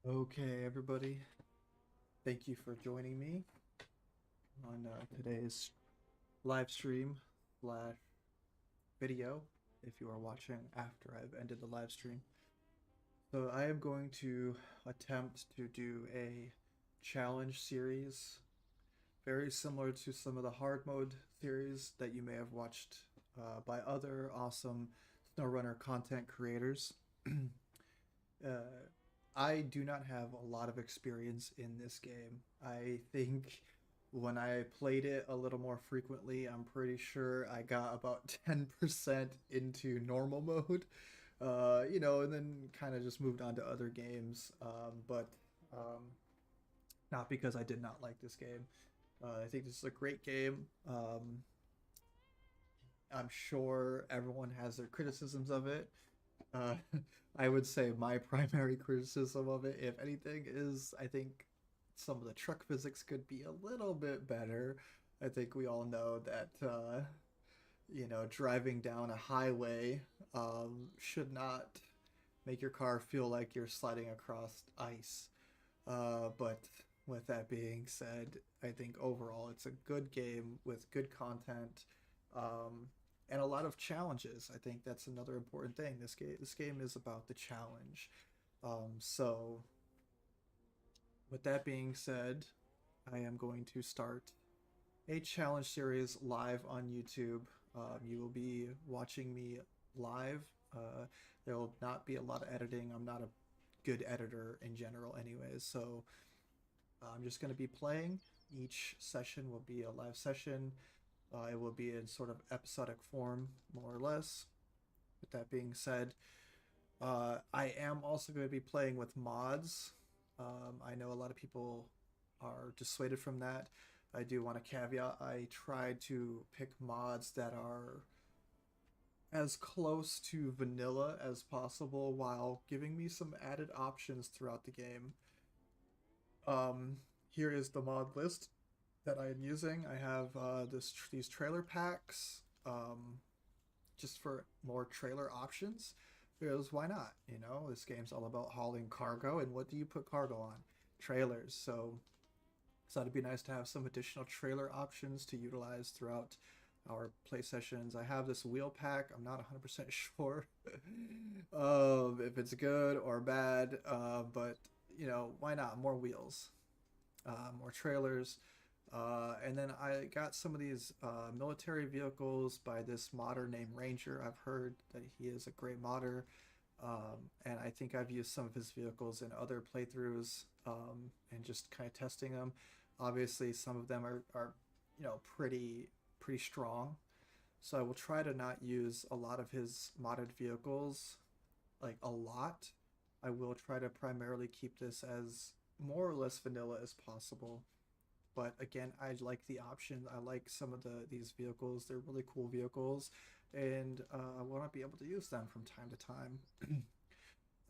Okay, everybody, thank you for joining me on today's live stream slash video if you are watching after I've ended the live stream. So I am going to attempt to do a challenge series very similar to some of the hard mode series that you may have watched by other awesome SnowRunner content creators. uh, I do not have a lot of experience in this game. I think when I played it a little more frequently, I'm pretty sure I got about 10% into normal mode, and then kind of just moved on to other games. But not because I did not like this game. I think this is a great game. I'm sure everyone has their criticisms of it. Uh, I would say my primary criticism of it, if anything, is I think some of the truck physics could be a little bit better. I think we all know that, driving down a highway should not make your car feel like you're sliding across ice. But with that being said, I think overall it's a good game with good content. Um, and a lot of challenges. I think that's another important thing. This game is about the challenge. So with that being said, I am going to start a challenge series live on YouTube. You will be watching me live. There will not be a lot of editing. I'm not a good editor in general, anyways. So I'm just going to be playing. Each session will be a live session. It will be in sort of episodic form, more or less. With that being said, I am also going to be playing with mods. I know a lot of people are dissuaded from that. I do want to caveat, I tried to pick mods that are as close to vanilla as possible while giving me some added options throughout the game. Here is the mod list that I am using. I have these trailer packs, just for more trailer options. Because why not? This game's all about hauling cargo, and what do you put cargo on? Trailers. So it'd be nice to have some additional trailer options to utilize throughout our play sessions. I have this wheel pack. I'm not 100% sure if it's good or bad, but why not? More wheels, more trailers. And then I got some of these military vehicles by this modder named Ranger. I've heard that he is a great modder, and I think I've used some of his vehicles in other playthroughs, and just kind of testing them. Obviously, some of them are pretty strong, so I will try to not use a lot of his modded vehicles, like a lot. I will try to primarily keep this as more or less vanilla as possible. But again, I like the option. I like some of these vehicles. They're really cool vehicles, and I want to be able to use them from time to time.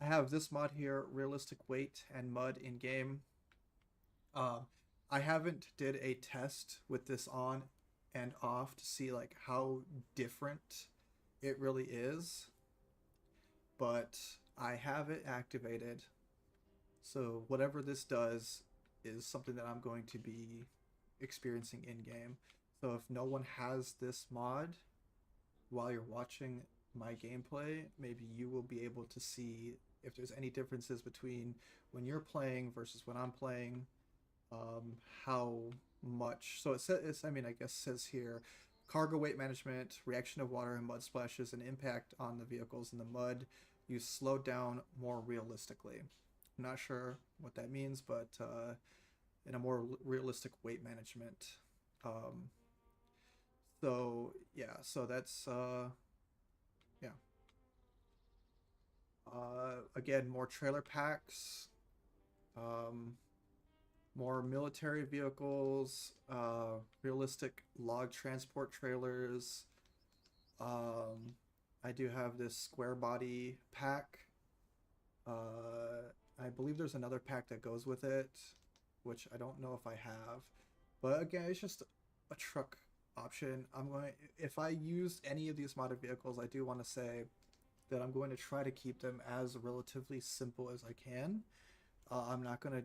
I have this mod here, realistic weight and mud in game. Uh, I haven't did a test with this on and off to see like how different it really is, but I have it activated. So whatever this does is something that I'm going to be experiencing in game. So if no one has this mod while you're watching my gameplay, maybe you will be able to see if there's any differences between when you're playing versus when I'm playing. How much? So it says, I mean, I guess it says here, cargo weight management, reaction of water and mud splashes, and impact on the vehicles in the mud. You slow down more realistically. I'm not sure what that means, but in a more realistic weight management. Um, so yeah, so that's yeah. Again, more trailer packs, um, more military vehicles, realistic log transport trailers. Um, I do have this square body pack. I believe there's another pack that goes with it, which I don't know if I have. But again, it's just a truck option. If I use any of these modded vehicles, I do want to say that I'm going to try to keep them as relatively simple as I can. I'm not gonna,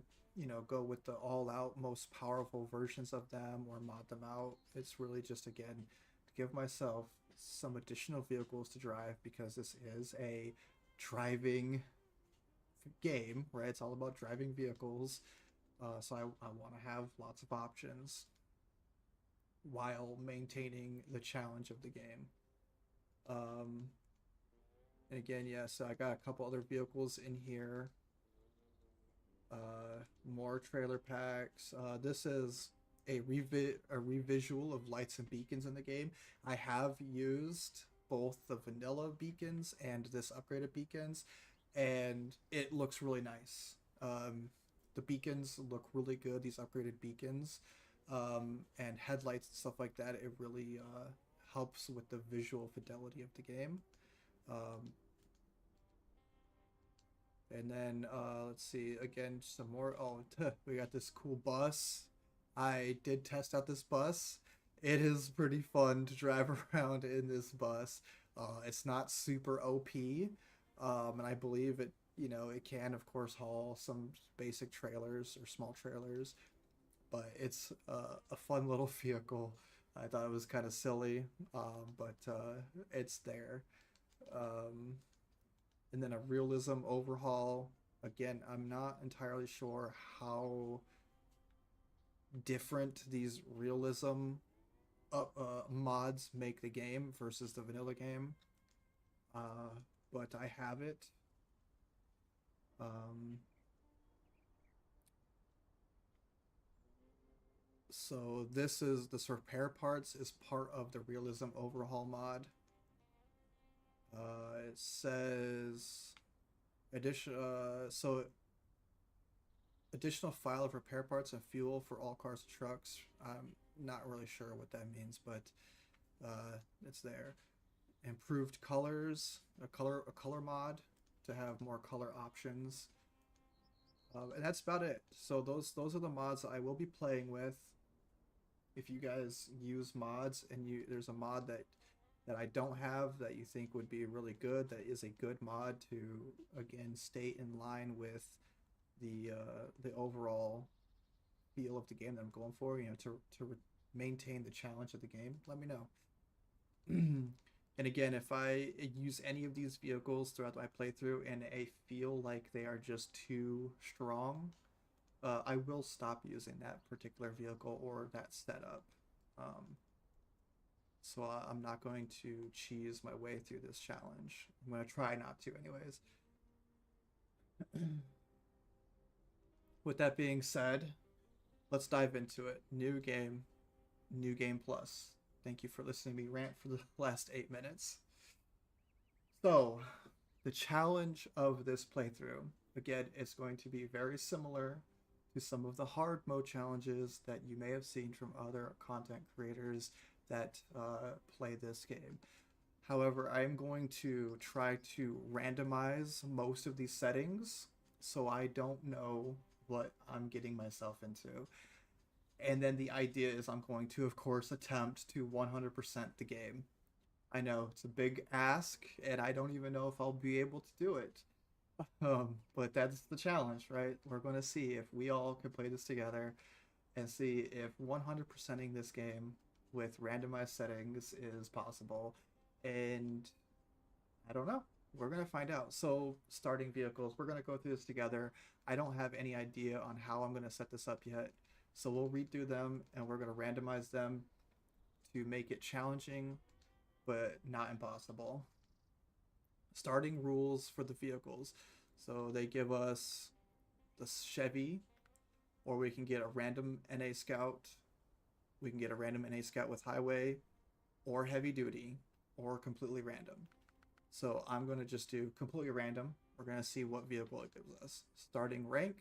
go with the all-out most powerful versions of them or mod them out. It's really just again to give myself some additional vehicles to drive because this is a driving game, right? It's all about driving vehicles. So I want to have lots of options while maintaining the challenge of the game. Um, and again, yeah, so I got a couple other vehicles in here. More trailer packs. This is a revisual of lights and beacons in the game. I have used both the vanilla beacons and this upgraded beacons, and it looks really nice. The beacons look really good. These upgraded beacons, and headlights and stuff like that. It really helps with the visual fidelity of the game. Um, And then let's see again some more. Oh, we got this cool bus. I did test out this bus. It is pretty fun to drive around in this bus. It's not super OP, and I believe it. It can of course haul some basic trailers or small trailers, but it's a fun little vehicle. I thought it was kind of silly, but it's there. Um, and then a realism overhaul. Again, I'm not entirely sure how different these realism mods make the game versus the vanilla game, uh, but I have it. Um, so this repair parts is part of the realism overhaul mod. It says additional file of repair parts and fuel for all cars and trucks. I'm not really sure what that means, but it's there. Improved colors, a color mod to have more color options, and that's about it. So those are the mods that I will be playing with. If you guys use mods and there's a mod that I don't have that you think would be really good, that is a good mod to again stay in line with the overall feel of the game that I'm going for, to maintain the challenge of the game, let me know. And again, if I use any of these vehicles throughout my playthrough and I feel like they are just too strong, I will stop using that particular vehicle or that setup. Um, so I'm not going to cheese my way through this challenge. I'm going to try not to, anyways. With that being said, let's dive into it. New game, new game plus. Thank you for listening to me rant for the last 8 minutes. So, the challenge of this playthrough, again, it's going to be very similar to some of the hard mode challenges that you may have seen from other content creators that play this game. However, I'm going to try to randomize most of these settings so I don't know what I'm getting myself into. And then the idea is I'm going to, of course, attempt to 100% the game. I know it's a big ask, and I don't even know if I'll be able to do it. But that's the challenge, right? We're going to see if we all can play this together and see if 100%ing this game with randomized settings is possible. And I don't know. We're going to find out. So, starting vehicles, we're going to go through this together. I don't have any idea on how I'm going to set this up yet. So, we'll read through them and we're going to randomize them to make it challenging but not impossible. Starting rules for the vehicles. So, they give us the Chevy, or we can get a random NA Scout. We can get a random NA Scout with highway or heavy duty or completely random. So I'm going to just do completely random. We're going to see what vehicle it gives us. Starting rank,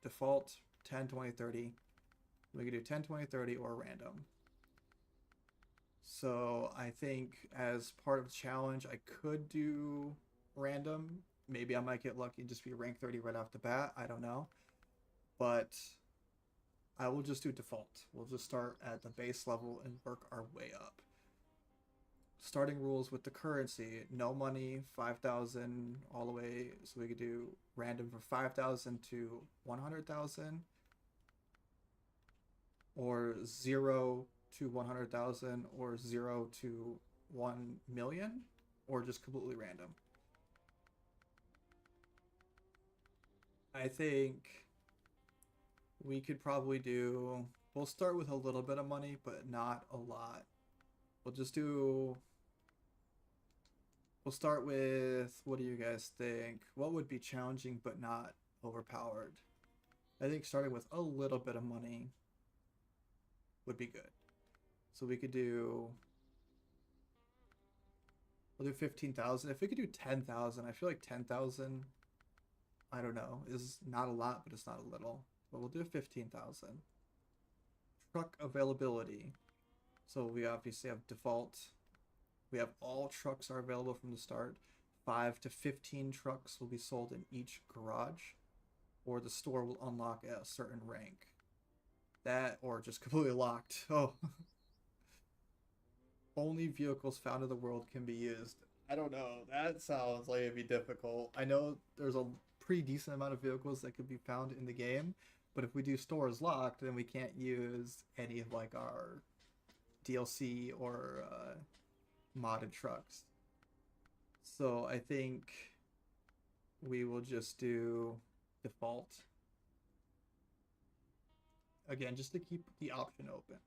default, 10, 20, 30. We can do 10, 20, 30 or random. So I think as part of the challenge, I could do random. Maybe I might get lucky and just be rank 30 right off the bat. I don't know. But I will just do default. We'll just start at the base level and work our way up. starting rules with the currency: no money, 5,000 all the way. So we could do random for 5,000 to 100,000, or 0 to 100,000, or 0 to 1,000,000, or just completely random. I think we could probably do. We'll start with a little bit of money, but not a lot. We'll just do. We'll start with. What do you guys think? What would be challenging but not overpowered? I think starting with a little bit of money would be good. So we could do. We'll do 15,000. If we could do 10,000, I feel like 10,000. I don't know, is not a lot, but it's not a little. But we'll do 15,000. Truck availability. So we obviously have default. We have all trucks are available from the start. 5 to 15 trucks will be sold in each garage, or the store will unlock at a certain rank. That, or just completely locked. Oh. Only vehicles found in the world can be used. I don't know. That sounds like it'd be difficult. I know there's a pretty decent amount of vehicles that could be found in the game, but if we do stores locked, then we can't use any of like our DLC or modded trucks. So I think we will just do default. Again, just to keep the option open.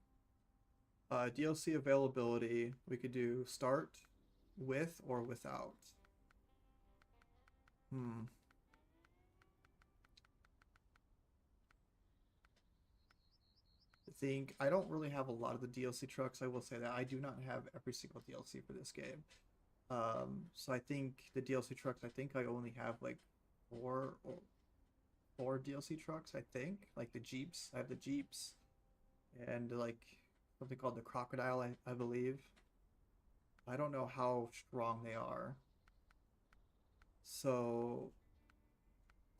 DLC availability, we could do start with or without. Think I don't really have a lot of the DLC trucks. I will say that I do not have every single DLC for this game. So I think the DLC trucks. I think I only have like four DLC trucks. I think like the Jeeps. I have the Jeeps, and like something called the Crocodile. I believe. I don't know how strong they are. So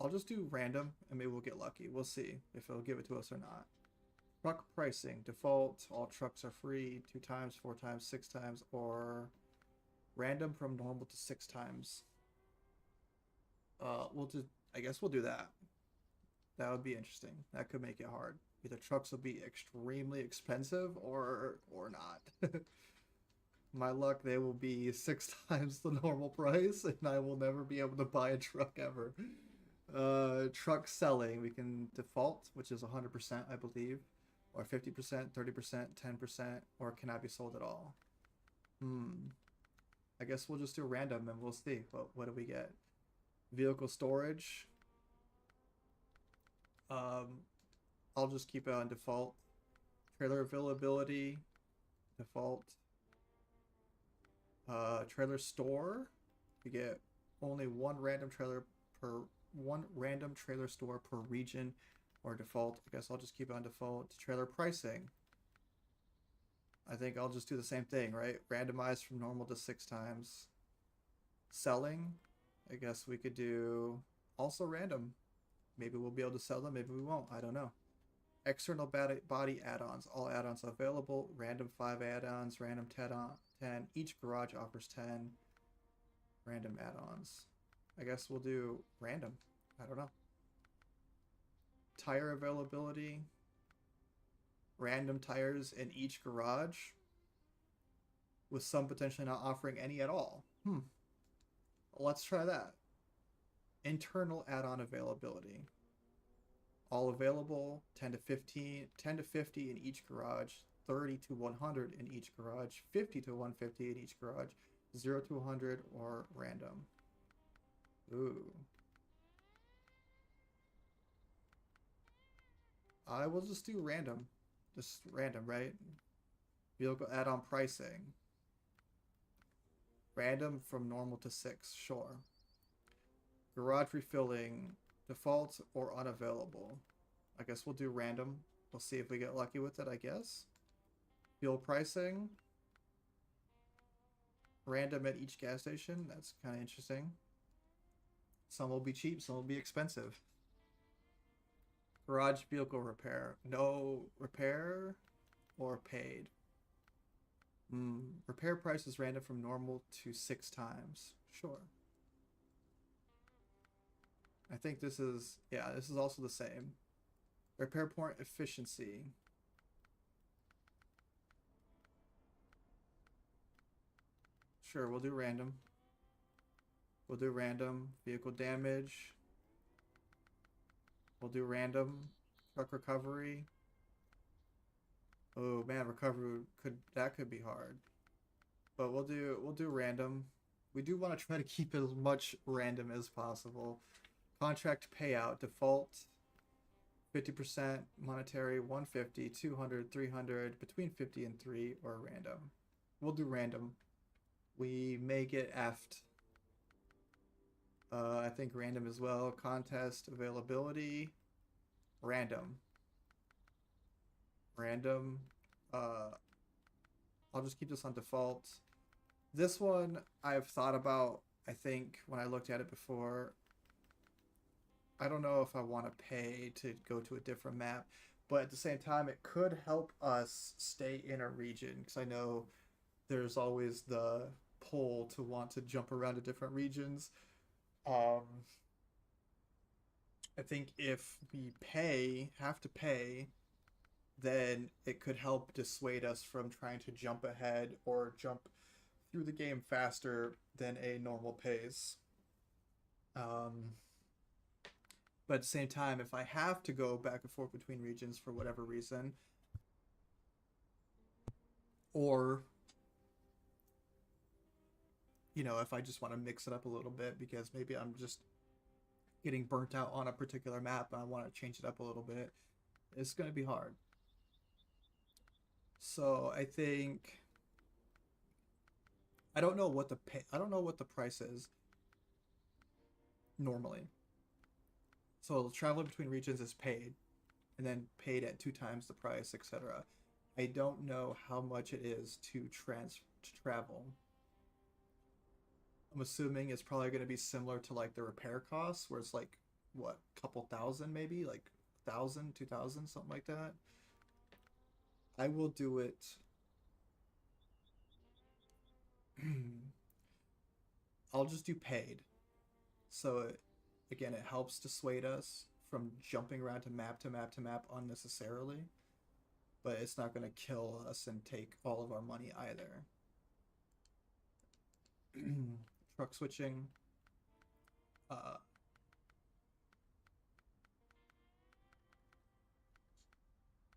I'll just do random, and maybe we'll get lucky. We'll see if it'll give it to us or not. Truck pricing, default, all trucks are free 2 times, 4 times, 6 times, or random from normal to 6 times. I guess we'll do that. That would be interesting. That could make it hard. Either trucks will be extremely expensive or not. My luck, they will be 6 times the normal price, and I will never be able to buy a truck ever. Truck selling, we can default, which is 100%, I believe, or 50%, 30%, 10%, or cannot be sold at all. I guess we'll just do random and we'll see. What do we get? Vehicle storage. I'll just keep it on default. Trailer availability, default. Trailer store. We get only one random trailer store per region, or default. I guess I'll just keep it on default. Trailer pricing. I think I'll just do the same thing, right? Randomized from normal to 6 times. Selling. I guess we could do also random. Maybe we'll be able to sell them, maybe we won't. I don't know. External body add-ons. All add-ons available. Random 5 add-ons. Random 10. Each garage offers 10 random add-ons. I guess we'll do random. I don't know. Tire availability. Random tires in each garage, with some potentially not offering any at all. Let's try that. Internal add-on availability. All available, 10 to 15, 10 to 50 in each garage, 30 to 100 in each garage, 50 to 150 in each garage, 0 to 100, or random. Ooh. I will just do random. Just random, right? Vehicle add-on pricing. Random from normal to 6, sure. Garage refilling, default or unavailable. I guess we'll do random. We'll see if we get lucky with it, I guess. Fuel pricing. Random at each gas station. That's kind of interesting. Some will be cheap, some will be expensive. Garage vehicle repair. No repair or paid. Repair price is random from normal to 6 times. Sure. I think this is, yeah, this is also the same. Repair point efficiency. Sure, we'll do random. We'll do random. Vehicle damage. We'll do random. Truck recovery. Oh man, recovery could be hard. But we'll do random. We do want to try to keep as much random as possible. Contract payout default 50% monetary 150, 200, 300, between 50 and 3 or random. We'll do random. We may get effed. I think random as well. Contest availability random. Random. Uh, I'll just keep this on default. This one I've thought about, I think, when I looked at it before. I don't know if I want to pay to go to a different map, but at the same time, it could help us stay in a region because I know there's always the pull to want to jump around to different regions. Um, I think if we have to pay, then it could help dissuade us from trying to jump ahead or jump through the game faster than a normal pace. Um, but at the same time, if I have to go back and forth between regions for whatever reason, or if I just want to mix it up a little bit because maybe I'm just getting burnt out on a particular map and I want to change it up a little bit, it's going to be hard. So I think I don't know what the price is normally. So traveling between regions is paid, and then paid at 2 times the price, etc. I don't know how much it is to travel. I'm assuming it's probably going to be similar to like the repair costs, where it's like what, couple thousand maybe, like 1,000, 2,000, something like that. I will do it. I'll just do paid. So again, it helps dissuade us from jumping around to map to map to map unnecessarily, but it's not going to kill us and take all of our money either. Truck switching. Uh,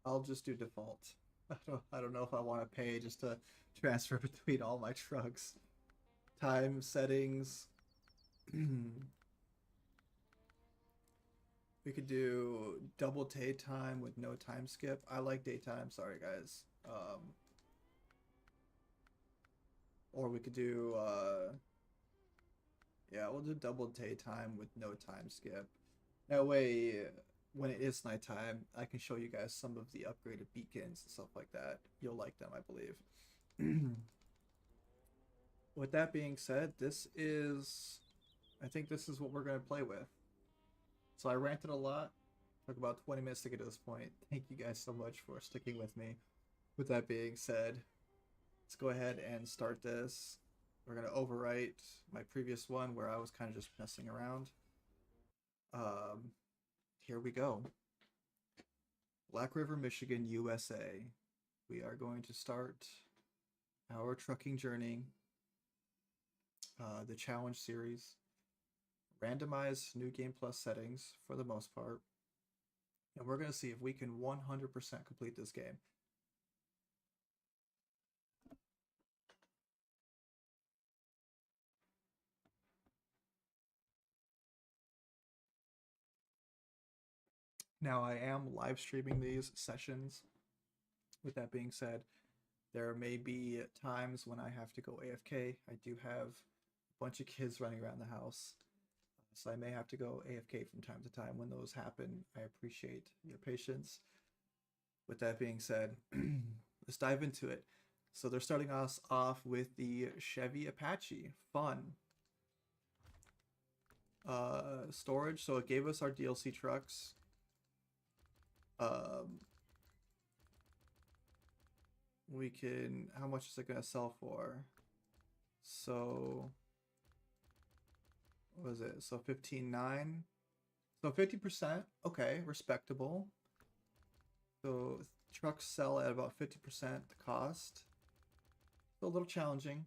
I'll just do default. I don't know if I want to pay just to transfer between all my trucks. Time settings. We could do double daytime with no time skip. I like daytime. Sorry, guys. Or we could do yeah, we'll do double daytime with no time skip. That way, when it is nighttime, I can show you guys some of the upgraded beacons and stuff like that. You'll like them, I believe. With that being said, I think this is what we're going to play with. So I ranted a lot. Took about 20 minutes to get to this point. Thank you guys so much for sticking with me. With that being said, let's go ahead and start this. We're going to overwrite my previous one where I was kind of just messing around. Here we go. Black River, Michigan, USA. We are going to start our trucking journey. The challenge series. Randomized new game plus settings for the most part. And we're going to see if we can 100% complete this game. Now, I am live streaming these sessions. With that being said, there may be times when I have to go AFK. I do have a bunch of kids running around the house, so I may have to go AFK from time to time. When those happen, I appreciate your patience. With that being said, let's dive into it. So they're starting us off with the Chevy Apache. Fun. Storage. So it gave us our DLC trucks. we can, how much is it going to sell for? So, what was it? So 15.9. So 50%. Okay, respectable. So trucks sell at about 50% the cost. So a little challenging,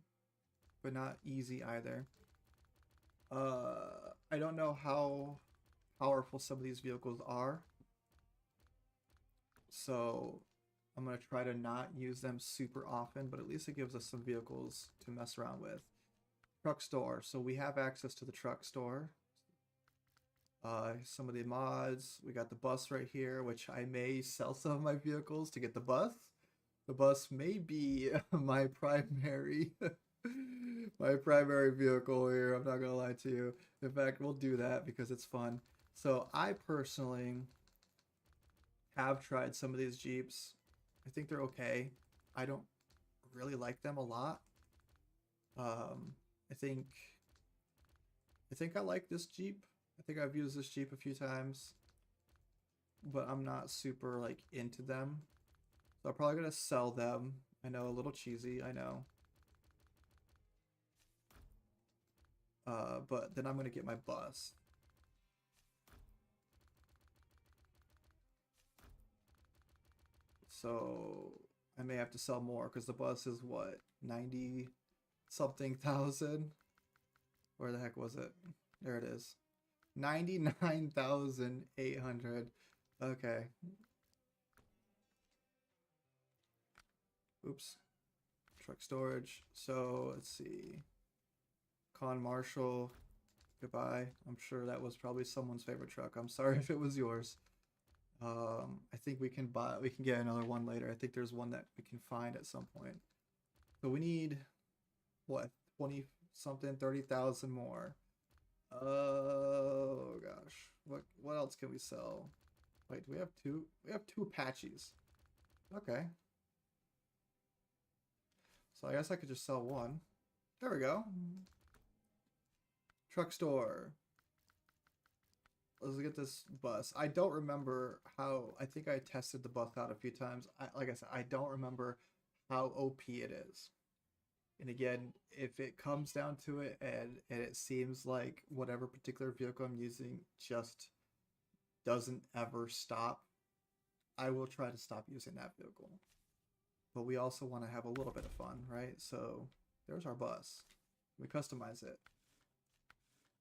but not easy either. I don't know how powerful some of these vehicles are. So I'm going to try to not use them super often, but at least it gives us some vehicles to mess around with. Truck store. So we have access to the truck store. Some of the mods. We got the bus right here, which I may sell some of my vehicles to get the bus. The bus may be my primary my primary vehicle here. I'm not gonna lie to you. In fact, we'll do that because it's fun. So I personally have tried some of these Jeeps. I think they're okay. I don't really like them a lot. I think I like this Jeep. I think I've used this Jeep a few times, but I'm not super like into them. So I'm probably gonna sell them. I know, a little cheesy, I know. But then I'm gonna get my bus. So I may have to sell more because the bus is what, 90 something thousand? Where the heck was it? There it is. 99,800. Okay. Oops. Truck storage. So let's see. Con Marshall. Goodbye. I'm sure that was probably someone's favorite truck. I'm sorry if it was yours. I think we can get another one later. I think there's one that we can find at some point. So we need what, 20 something, 30,000 more. Oh gosh. What else can we sell? Wait, do we have two? We have two Apaches. Okay. So I guess I could just sell one. There we go. Truck store. Let's get this bus. I don't remember how. I think I tested the bus out a few times. Like I said, I don't remember how OP it is. And again, if it comes down to it and it seems like whatever particular vehicle I'm using just doesn't ever stop, I will try to stop using that vehicle. But we also want to have a little bit of fun, right? So there's our bus. We customize it.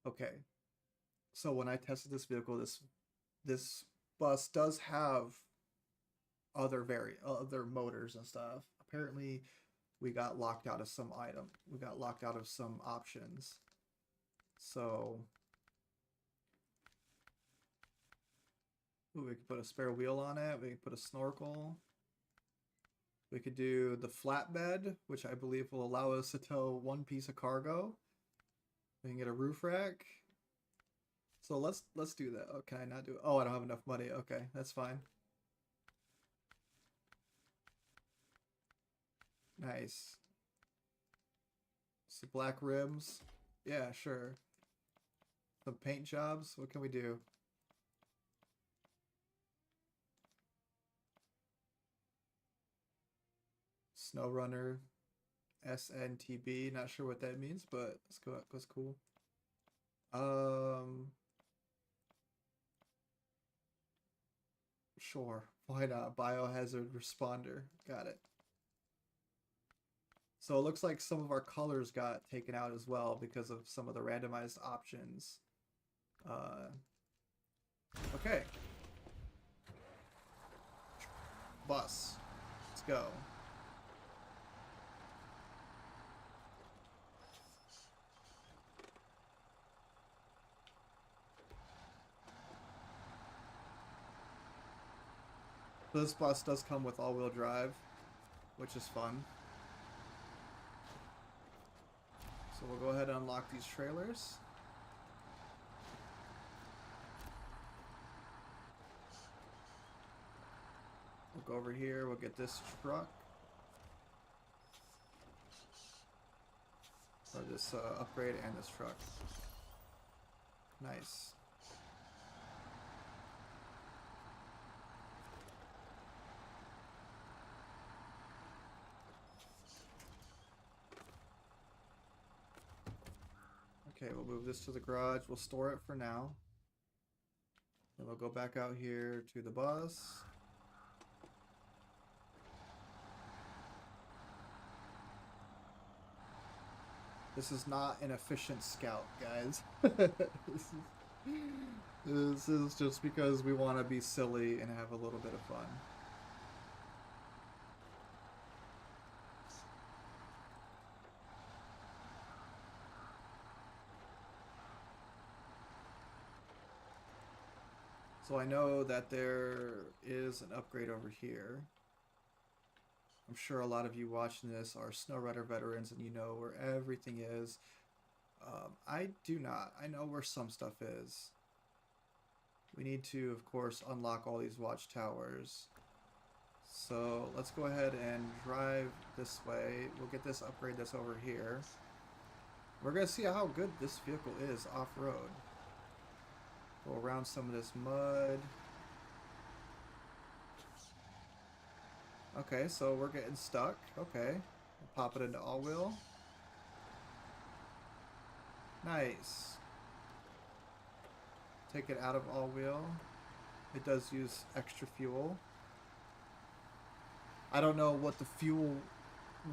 Okay. So when I tested this vehicle, this bus does have other motors and stuff. Apparently, we got locked out of some item. We got locked out of some options. So we could put a spare wheel on it. We could put a snorkel. We could do the flatbed, which I believe will allow us to tow one piece of cargo. We can get a roof rack. So let's do that. Oh, can I not do it? Oh, I don't have enough money. Okay, that's fine. Nice. Some black rims. Yeah, sure. Some paint jobs. What can we do? SnowRunner. SNTB. Not sure what that means, but let's go. That's cool. Sure. Why not? Biohazard responder. Got it. So it looks like some of our colors got taken out as well because of some of the randomized options. Okay. Bus. Let's go. So this bus does come with all-wheel drive, which is fun. So we'll go ahead and unlock these trailers. We'll go over here, we'll get this truck. Or this upgrade and this truck. Nice. Okay, we'll move this to the garage. We'll store it for now. Then we'll go back out here to the bus. This is not an efficient scout, guys. This is just because we want to be silly and have a little bit of fun. So I know that there is an upgrade over here. I'm sure a lot of you watching this are SnowRunner veterans and you know where everything is. I do not. I know where some stuff is. We need to, of course, unlock all these watchtowers. So let's go ahead and drive this way. We'll get this upgrade that's over here. We're going to see how good this vehicle is off-road. Go around some of this mud. Okay, so we're getting stuck. Okay. We'll pop it into all-wheel. Nice. Take it out of all-wheel. It does use extra fuel. I don't know what the fuel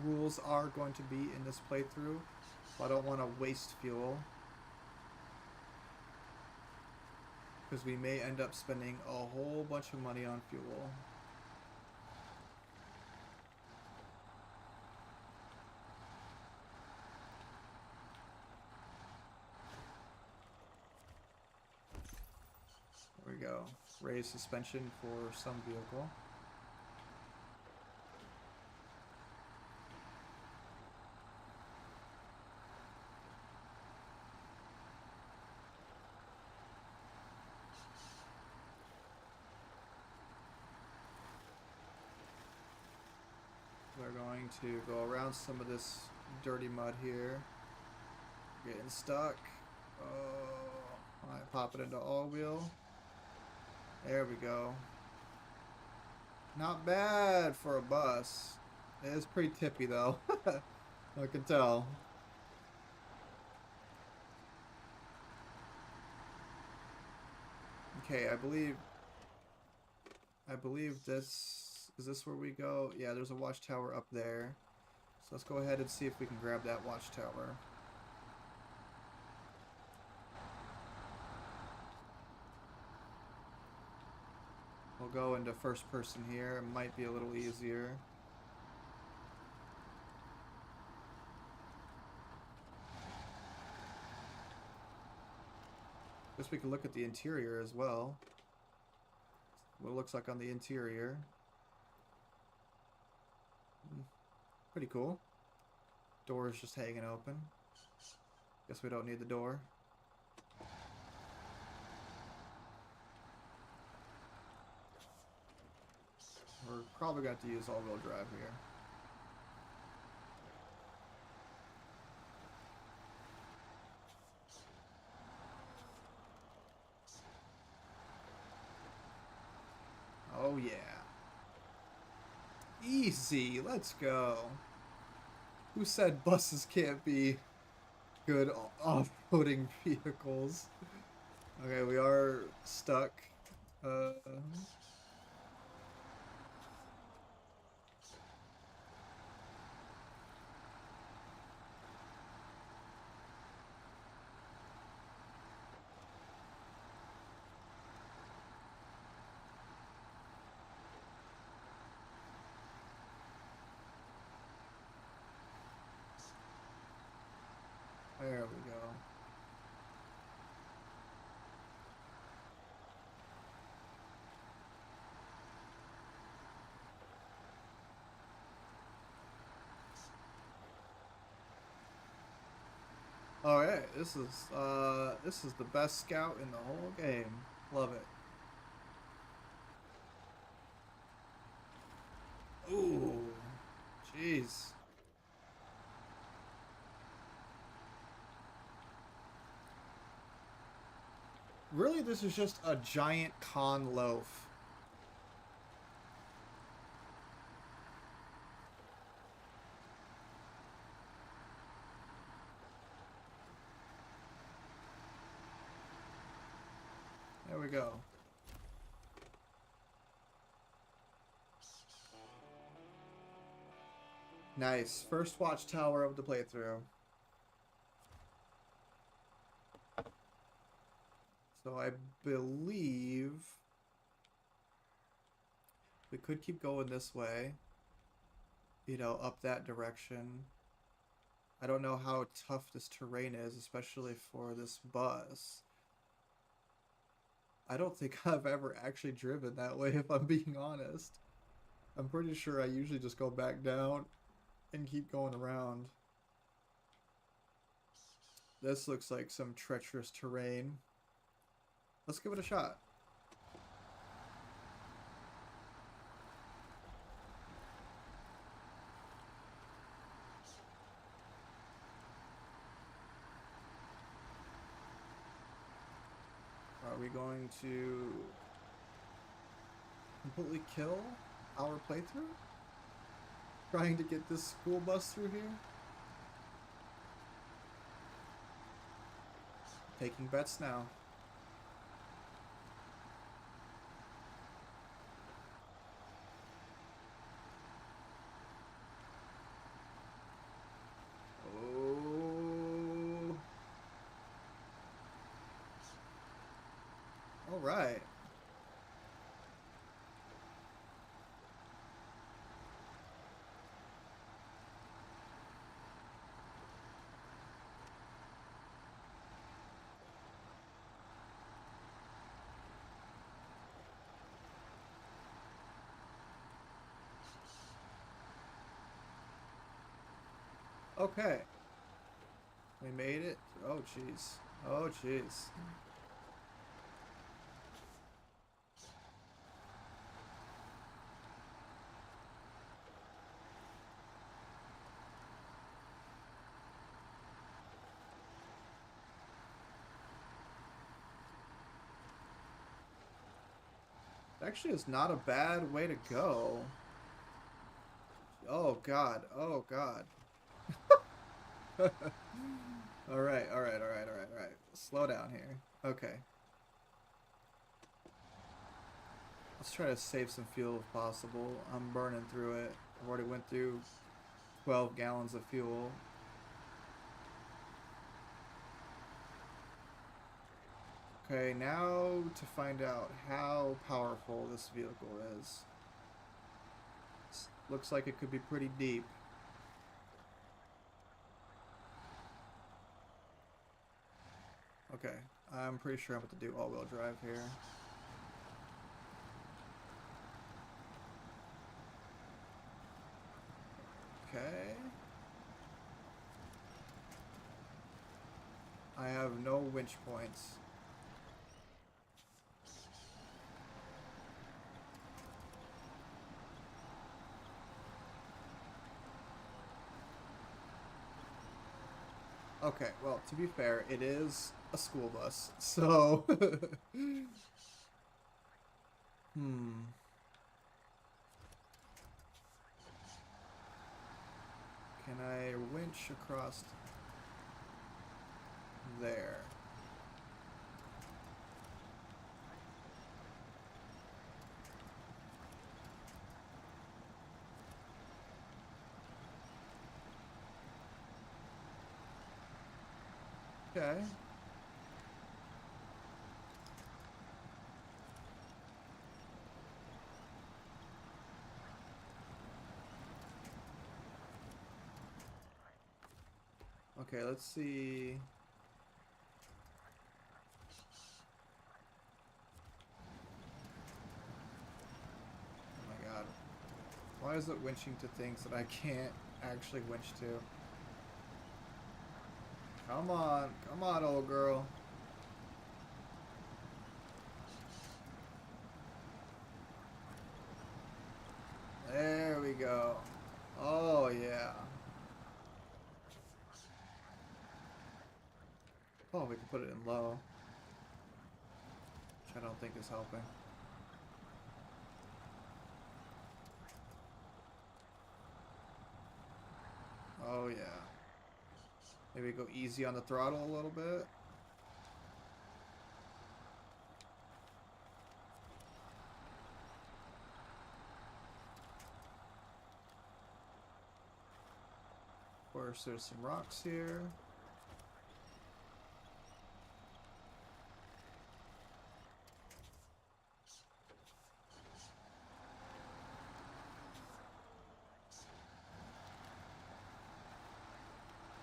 rules are going to be in this playthrough, so I don't want to waste fuel. Because we may end up spending a whole bunch of money on fuel. There we go. Raise suspension for some vehicle. We're going to go around some of this dirty mud here. Getting stuck. Oh, alright, pop it into all-wheel. There we go. Not bad for a bus. It is pretty tippy though. I can tell. Okay, I believe this is this where we go? Yeah, there's a watchtower up there. So let's go ahead and see if we can grab that watchtower. We'll go into first person here. It might be a little easier. Guess we can look at the interior as well. What it looks like on the interior. Pretty cool. Door is just hanging open. Guess we don't need the door. We're probably got to use all-wheel drive here. Oh yeah. Easy, let's go. Who said buses can't be good off-roading vehicles? Okay, we are stuck. There we go. Alright, this is the best scout in the whole game. Love it. Ooh, jeez. Really, this is just a giant con loaf. go. Nice. First watchtower of the playthrough. So I believe we could keep going this way. You know, up that direction. I don't know how tough this terrain is, especially for this bus. I don't think I've ever actually driven that way, if I'm being honest. I'm pretty sure I usually just go back down and keep going around. This looks like some treacherous terrain. Let's give it a shot. Are we going to completely kill our playthrough? Trying to get this school bus through here? Taking bets now. Oh. All right. Okay. We made it. Oh, jeez. Oh, jeez. Actually, is not a bad way to go. Oh, God. Oh, God. Alright, alright, alright, alright, alright. Slow down here. Okay. Let's try to save some fuel if possible. I'm burning through it. I've already went through 12 gallons of fuel. Okay, now to find out how powerful this vehicle is. Looks like it could be pretty deep. Okay, I'm pretty sure I'm about to do all-wheel drive here. Okay. I have no winch points. Okay, well, to be fair, it is a school bus, so... Can I winch across there? Okay. Okay, let's see. Oh my god. Why is it winching to things that I can't actually winch to? Come on, old girl. There we go. Oh, yeah. Oh, we can put it in low. Which I don't think is helping. Oh, yeah. Maybe go easy on the throttle a little bit. First, there's some rocks here.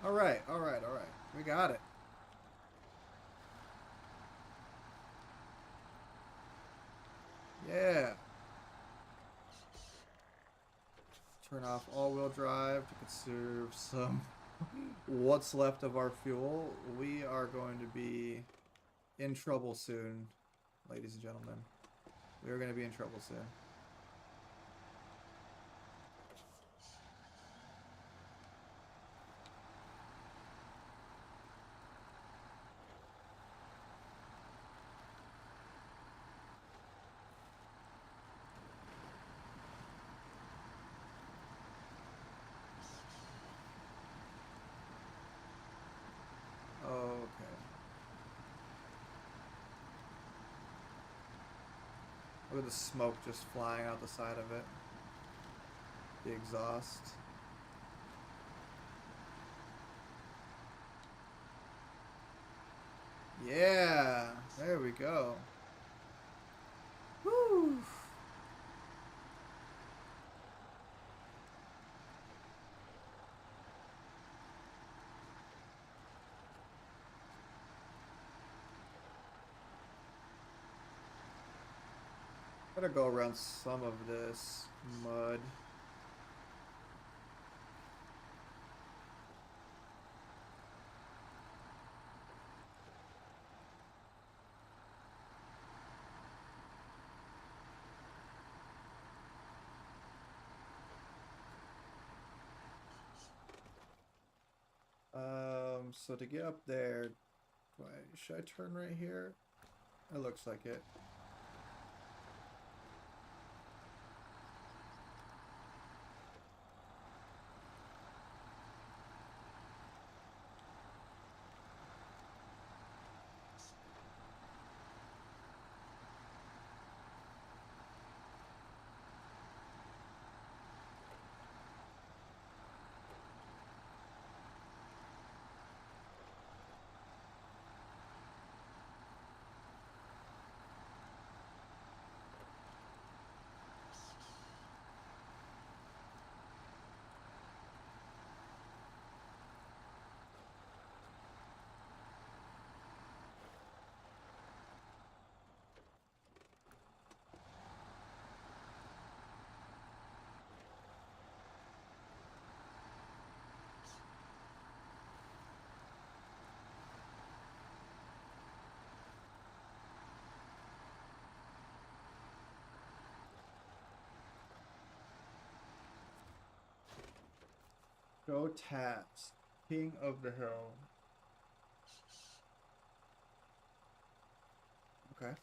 All right, all right, all right. We got it. Yeah. Turn off all-wheel drive to conserve some what's left of our fuel. We are going to be in trouble soon, ladies and gentlemen. We are going to be in trouble soon. Okay. Look at the smoke just flying out the side of it. The exhaust. Yeah, there we go. Woo! Gotta go around some of this mud. So to get up there, should I turn right here? It looks like it. Go Tats, King of the Hill. Okay.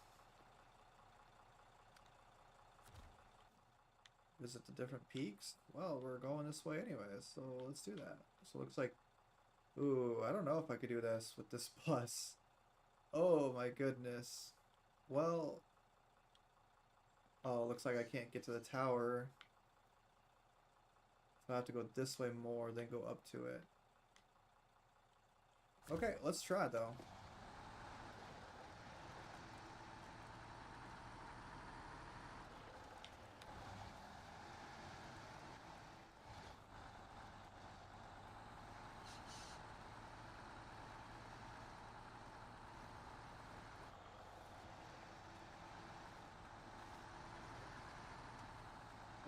Visit the different peaks? Well, we're going this way anyways, so let's do that. So it looks like... Ooh, I don't know if I could do this with this bus. Oh my goodness. Well... Oh, looks like I can't get to the tower. So I have to go this way more, then go up to it. Okay, let's try though.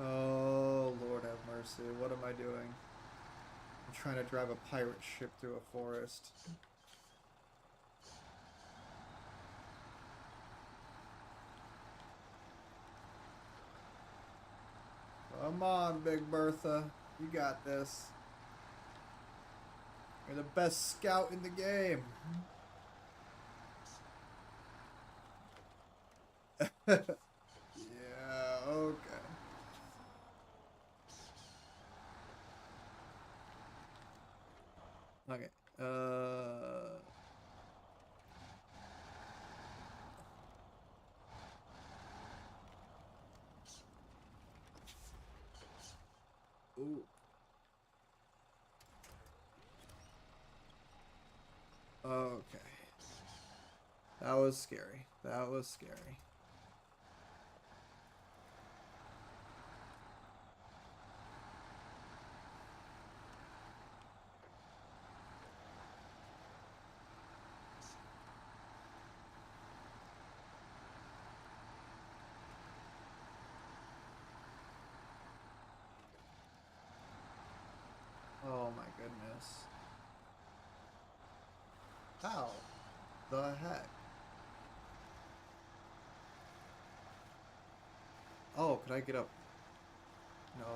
Oh, Lord have mercy. What am I doing? I'm trying to drive a pirate ship through a forest. Come on, Big Bertha. You got this. You're the best scout in the game. Yeah, okay. Okay. Ooh. Okay. That was scary. That was scary. Oh my goodness. How the heck? Oh, could I get up? No.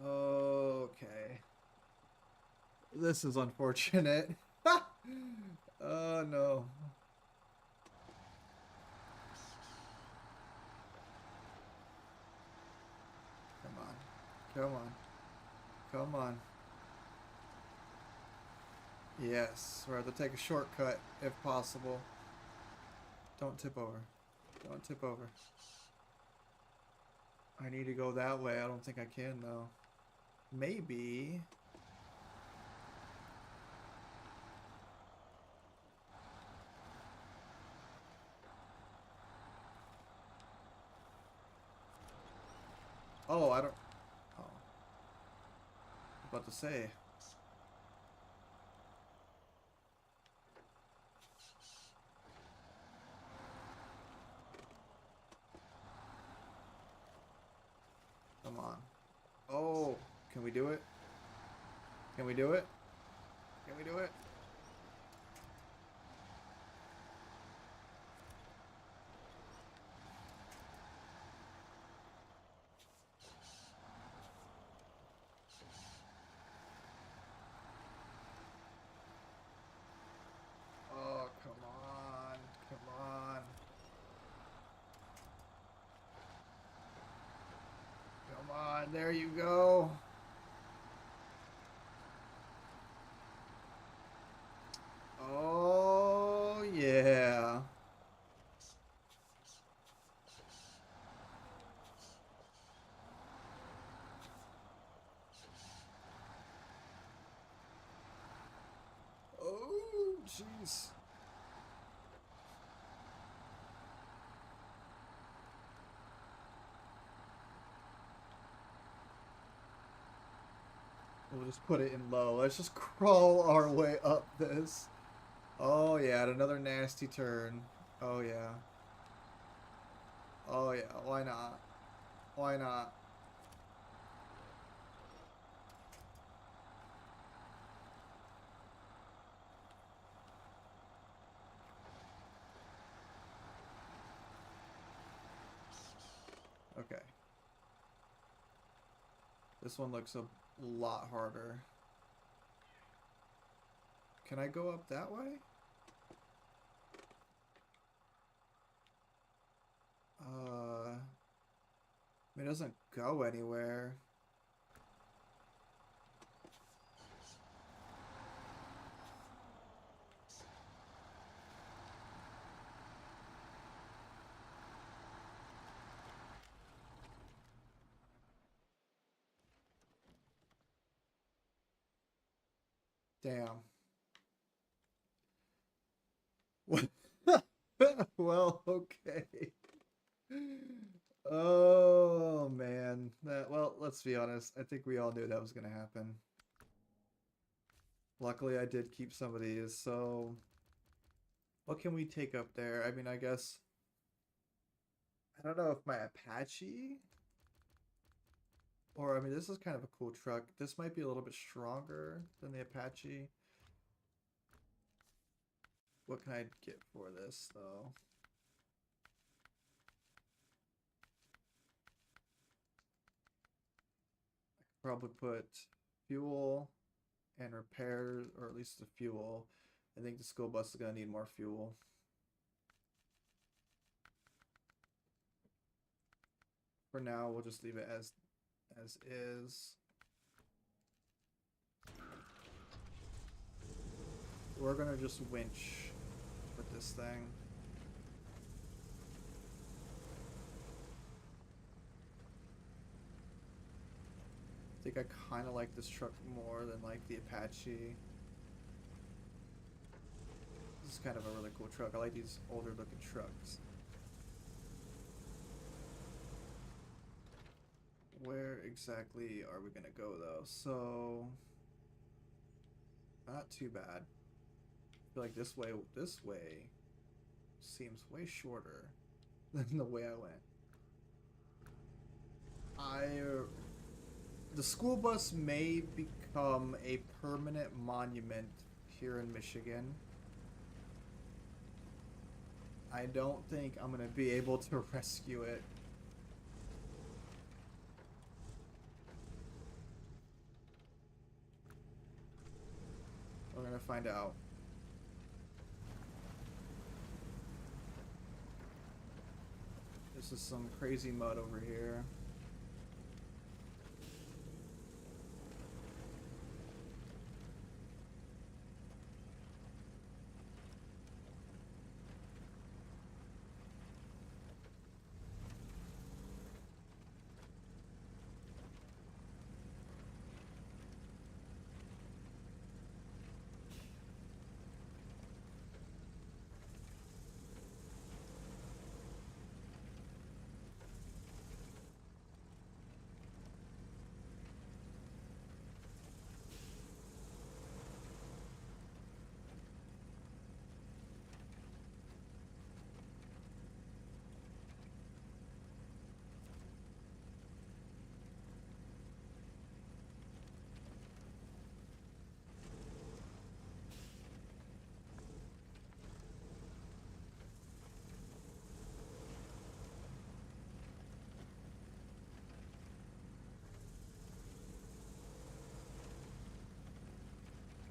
Okay. This is unfortunate. Oh no. Come on. Come on. Come on. Yes, we're going to take a shortcut if possible. Don't tip over. Don't tip over. I need to go that way. I don't think I can though. Maybe. Oh, I don't. Oh. I was about to say. Come on. Oh, can we do it? Can we do it? Can we do it? Oh, come on. Come on. Come on. There you go. Oh, yeah. Oh, jeez. We'll just put it in low. Let's just crawl our way up this. Oh, yeah. Another nasty turn. Oh, yeah. Oh, yeah. Why not? Why not? Okay. This one looks a lot harder. Can I go up that way? It doesn't go anywhere. Damn. Well, okay. Oh man. Well, let's be honest. I think we all knew that was gonna happen. Luckily, I did keep some of these, so what can we take up there? I mean, I guess I don't know if my Apache or I mean, this is kind of a cool truck. This might be a little bit stronger than the Apache. What can I get for this though? Probably put fuel and repairs, or at least the fuel. I think the school bus is gonna need more fuel. For now, we'll just leave it as is. We're gonna just winch with this thing. think I kind of like this truck more than like the Apache. This is kind of a really cool truck. I like these older looking trucks. Where exactly are we gonna go though? So, not too bad. I feel like this way seems way shorter than the way I went. The school bus may become a permanent monument here in Michigan. I don't think I'm gonna be able to rescue it. We're gonna find out. This is some crazy mud over here.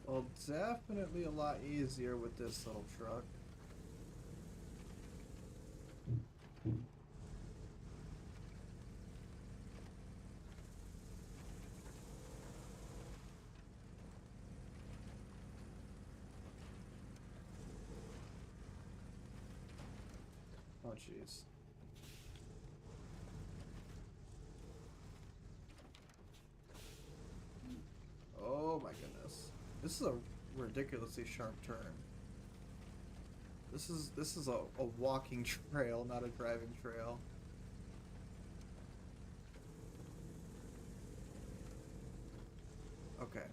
Well, definitely a lot easier with this little truck. Oh, jeez. Oh my goodness. This is a ridiculously sharp turn. This is a walking trail, not a driving trail. Okay.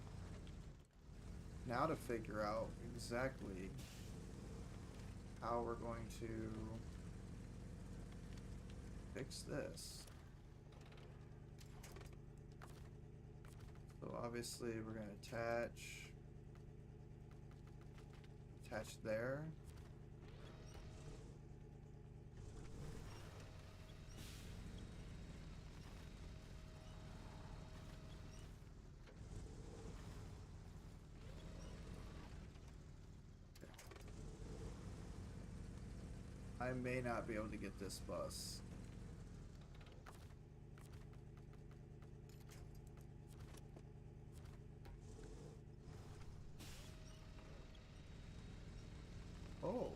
Now to figure out exactly how we're going to fix this. So obviously we're going to attach there. I may not be able to get this bus. Oh.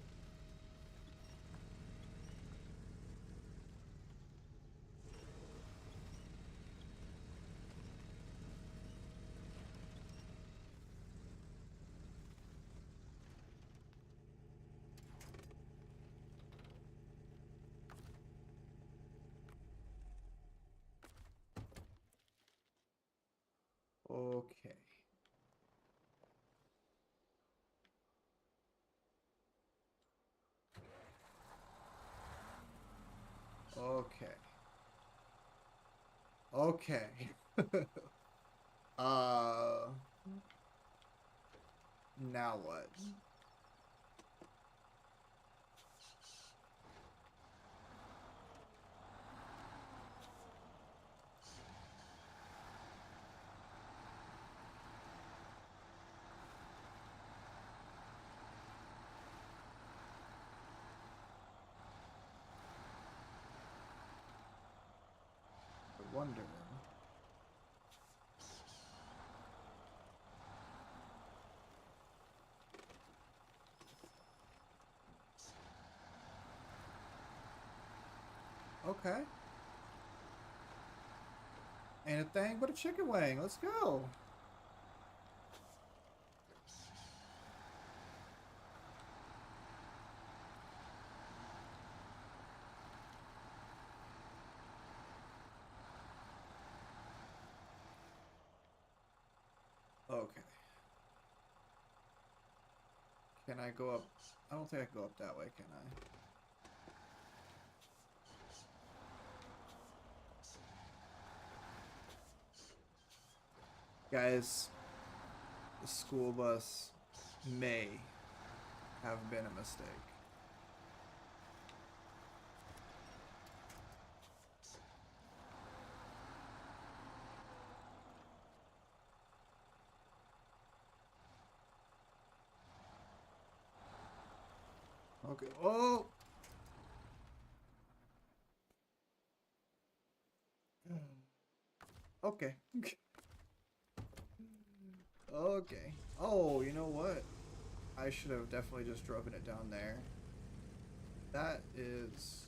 Okay. Okay. Okay. uh Now what? I wonder. Okay. Ain't a thing but a chicken wing. Let's go. Okay. Can I go up? I don't think I can go up that way, can I? Guys, the school bus may have been a mistake. Okay. Oh! Okay. Okay. Oh, you know what? I should have definitely just driven it down there. That is...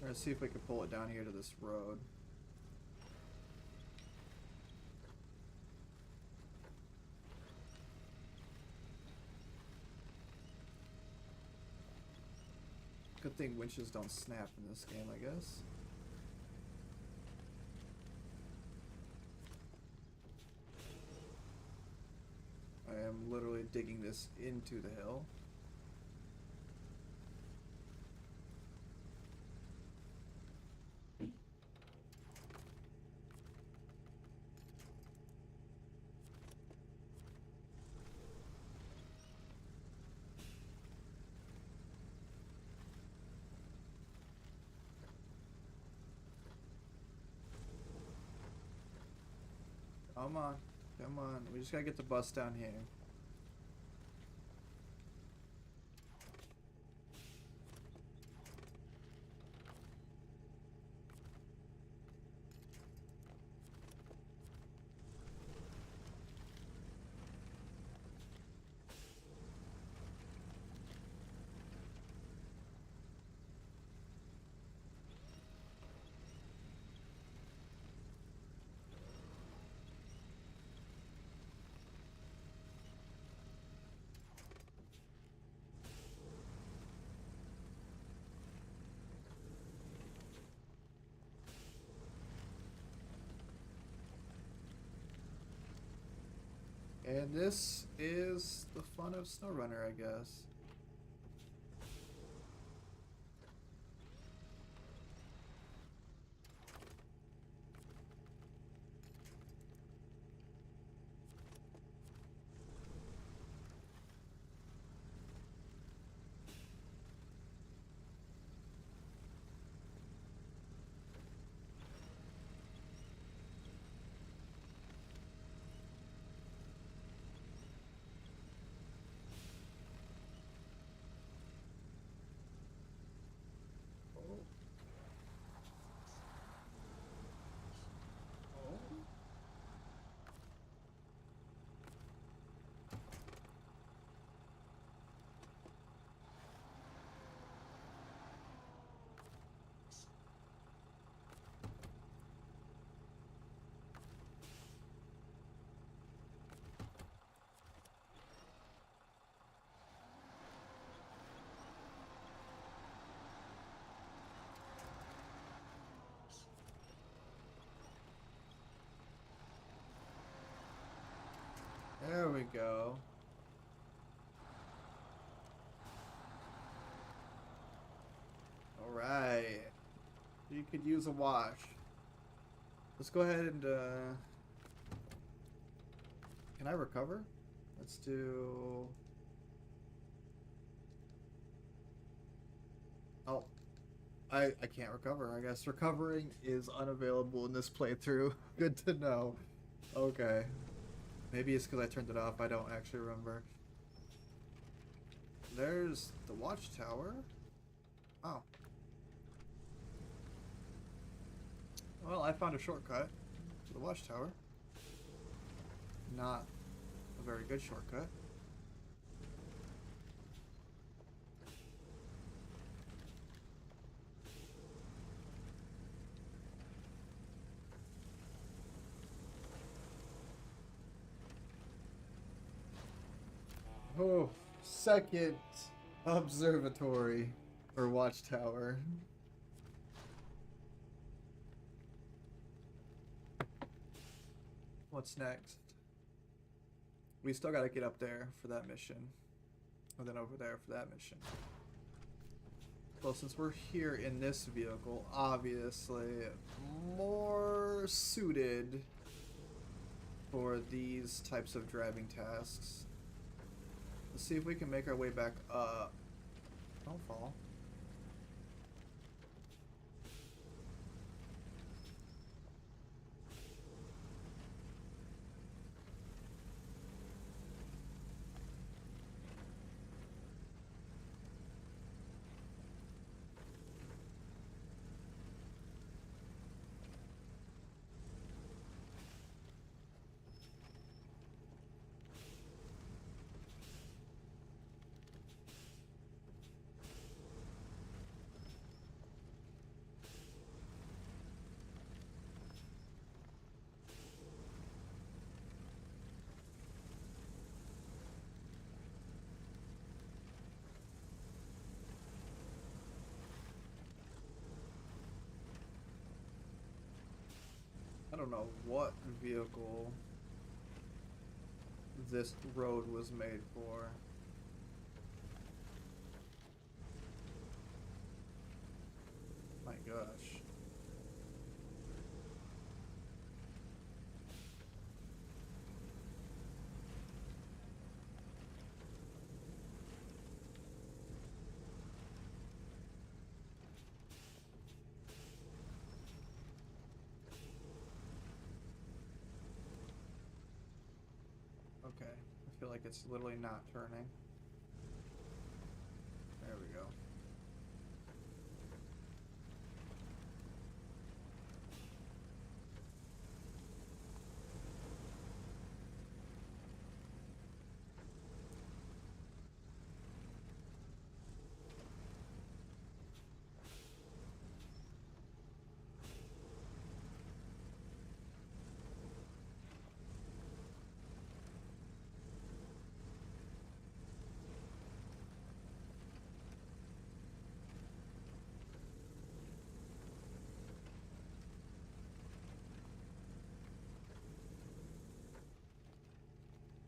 Let's see if we can pull it down here to this road. Good thing winches don't snap in this game, I guess. I am literally digging this into the hill. Come on. Come on. We just gotta get the bus down here. And this is the fun of SnowRunner, I guess. Oh. Oh. There we go. Alright. You could use a wash. Let's go ahead and, can I recover? Let's do... Oh, I can't recover. I guess recovering is unavailable in this playthrough. Good to know. Okay. Maybe it's because I turned it off. I don't actually remember. There's the watchtower. Oh. Well, I found a shortcut to the watchtower. Not a very good shortcut. Oh, second observatory or watchtower. What's next? We still gotta get up there for that mission. And then over there for that mission. Well, since we're here in this vehicle, obviously more suited for these types of driving tasks. Let's see if we can make our way back up. Don't fall. I don't know what vehicle this road was made for. My gosh. Okay, I feel like it's literally not turning. There we go.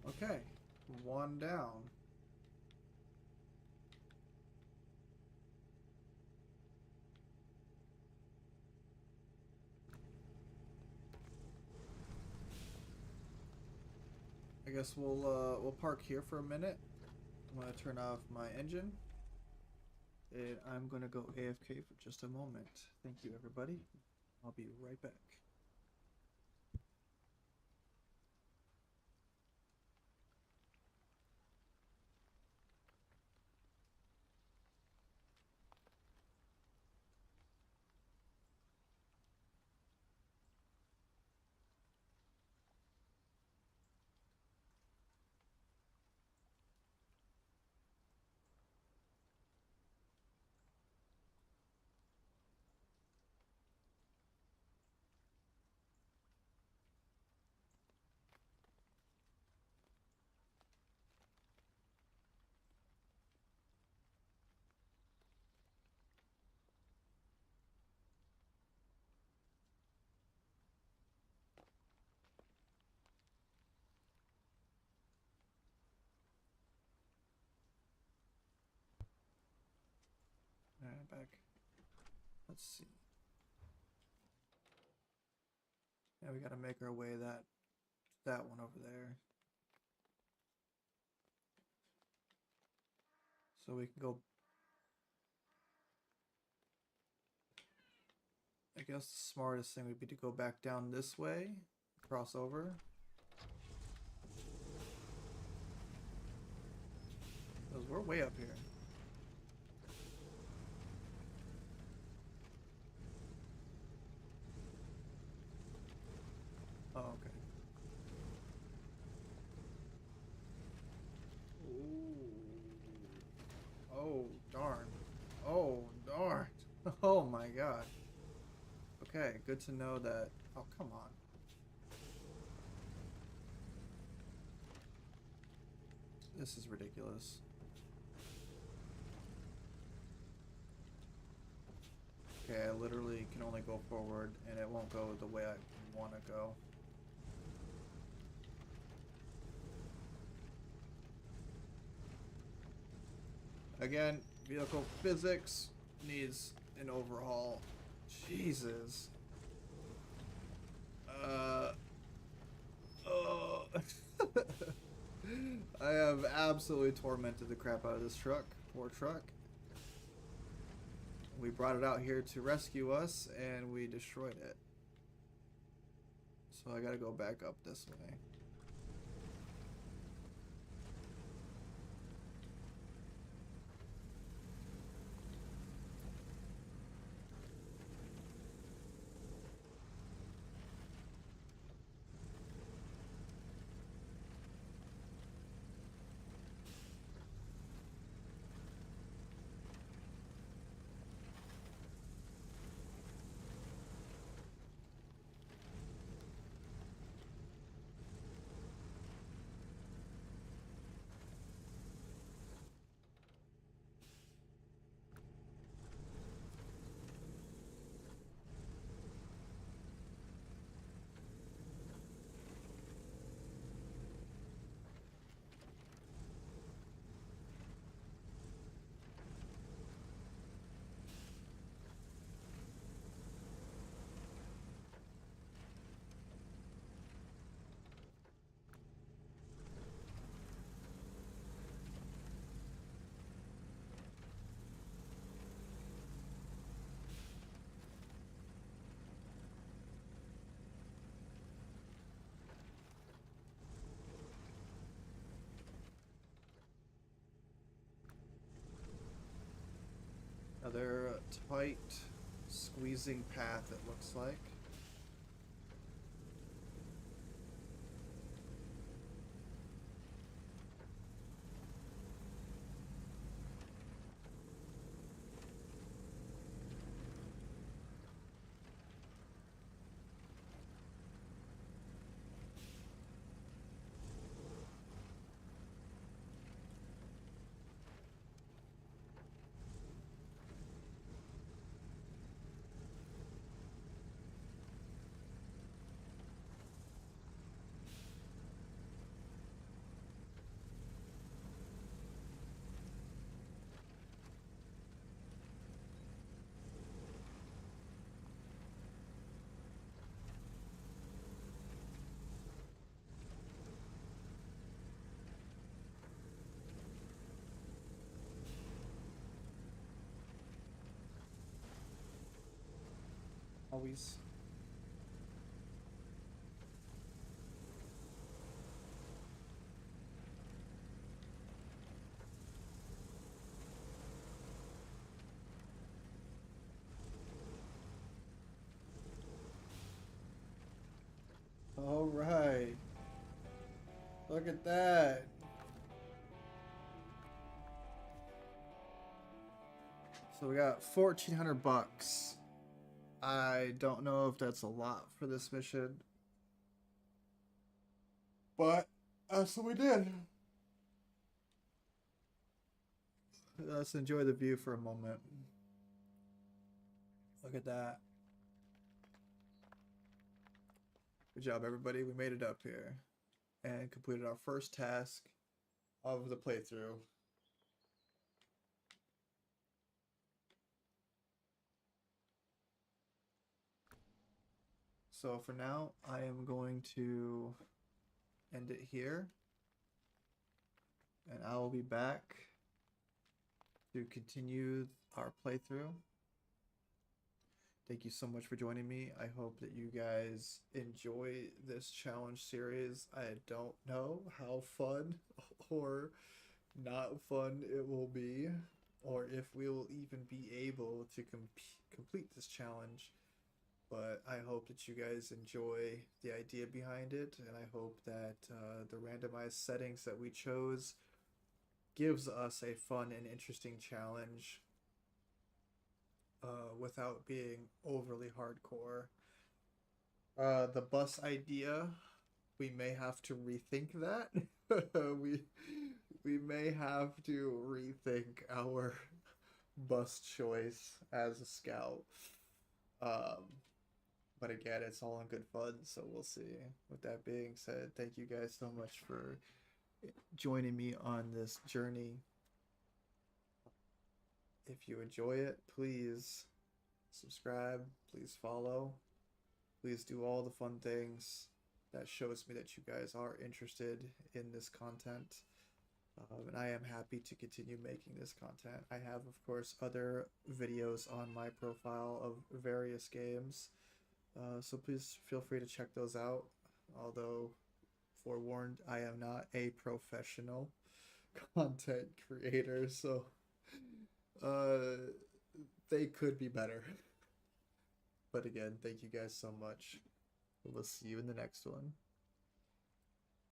Okay, one down. I guess we'll park here for a minute. I'm gonna turn off my engine, and I'm gonna go AFK for just a moment. Thank you, everybody. I'll be right back. Alright, back. Let's see. Yeah, we gotta make our way that one over there. So we can go. I guess the smartest thing would be to go back down this way, cross over. Because we're way up here. Oh, okay. Ooh. Oh, darn. Oh, darn. Oh my god. Okay, good to know that. Oh, come on. This is ridiculous. Okay, I literally can only go forward and it won't go the way I want to go. Again, vehicle physics needs an overhaul. Jesus. Oh. I have absolutely tormented the crap out of this truck. Poor truck. We brought it out here to rescue us, and we destroyed it. So I gotta go back up this way. Another tight, squeezing path, it looks like. Always. All right. Look at that. So we got 1,400 bucks. I don't know if that's a lot for this mission, but that's what we did. Let's enjoy the view for a moment. Look at that. Good job, everybody. We made it up here and completed our first task of the playthrough. So for now, I am going to end it here, and I will be back to continue our playthrough. Thank you so much for joining me. I hope that you guys enjoy this challenge series. I don't know how fun or not fun it will be, or if we will even be able to complete this challenge. But I hope that you guys enjoy the idea behind it, and I hope that the randomized settings that we chose gives us a fun and interesting challenge without being overly hardcore. The bus idea, we may have to rethink that. we we may have to rethink our bus choice as a scout. Um, but again, it's all in good fun, so we'll see. With that being said, thank you guys so much for joining me on this journey. If you enjoy it, please subscribe, please follow, please do all the fun things. That shows me that you guys are interested in this content. And I am happy to continue making this content. I have, of course, other videos on my profile of various games. So please feel free to check those out. Although, forewarned, I am not a professional content creator, so uh, they could be better. But again, thank you guys so much. We'll see you in the next one.